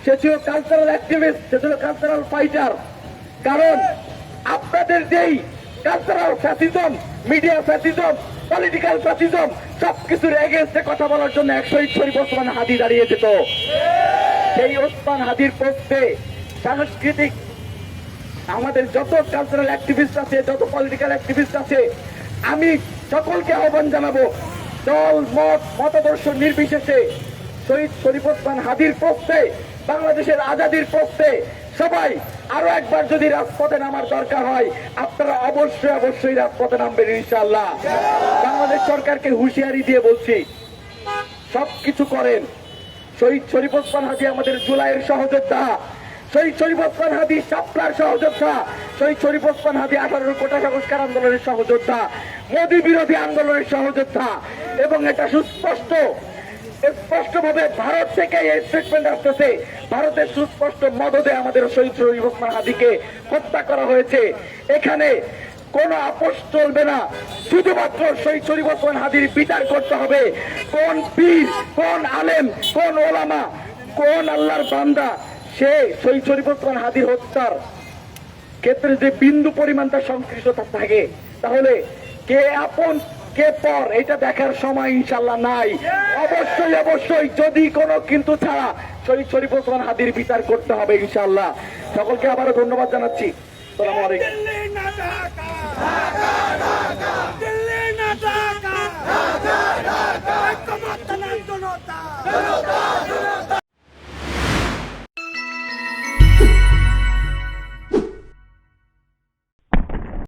সে ছিল cultural activist, সে ছিল cultural fighter. কারণ আপনাদের যেই cultural fascism, media fascism, political fascism সবকিছুর এগেন্স্টে কথা বলার জন্য এক শহীদ শরীফ ওসমান হাদি দাঁড়িয়ে যেত। সেই ওসমান হাদির পক্ষে সাংস্কৃতিক আমাদের যত কালচারাল অ্যাক্টিভিস্ট আছে, যত পলিটিক্যাল অ্যাক্টিভিস্ট আছে, আমি সকলকে আহ্বান জানাবো, দল মত মতাদর্শ নির্বিশেষে শহীদ শরীফ ওসমান হাদির পক্ষে, বাংলাদেশের আজাদির পক্ষে সবাই আরো একবার যদি রাজপথে নামার দরকার হয়, আপনারা অবশ্যই অবশ্যই রাজপথে নামবেন ইনশাআল্লাহ। বাংলাদেশ সরকারকে হুঁশিয়ারি দিয়ে বলছি, সবকিছু করেন। শহীদ শরীফ ওসমান হাদি আমাদের জুলাইয়ের সহযোদ্ধা, শহীদ শরীফ ওসমান হাদি শাপলার সহযোদ্ধা, শহীদ শরীফ ওসমান হাদি 18 কোটা সংস্কার আন্দোলনের সহযোদ্ধা, মোদী বিরোধী আন্দোলনের সহযোদ্ধা। এবং এটা স্পষ্টভাবে ভারত থেকে এই স্টেটমেন্ট আসতেছে, ভারতের সুস্পষ্ট মদদে আমাদের শহীদ শরীফ ওসমান হাদিকে হত্যা করা হয়েছে। এখানে কোন আপোষ চলবে না, শুধুমাত্র শহীদ শরীফ ওসমান হাদির বিচার করতে হবে। কোন পীর, কোন আলেম, কোন ওলামা, কোন আল্লাহর বান্দা সে শহীদ শরীফ ওসমান হাদির হত্যার ক্ষেত্রে যে বিন্দু পরিমাণ তার সংশ্লিষ্টতা থাকে, তাহলে কে আপন কে পর এটা দেখার সময় ইনশাল্লাহ নাই। অবশ্যই অবশ্যই যদি কোনো কিন্তু ছাড়া শহীদ শরীফ ওসমান হাদির বিচার করতে হবে ইনশাল্লাহ। সকলকে আবারও ধন্যবাদ জানাচ্ছি। আসসালামু আলাইকুম।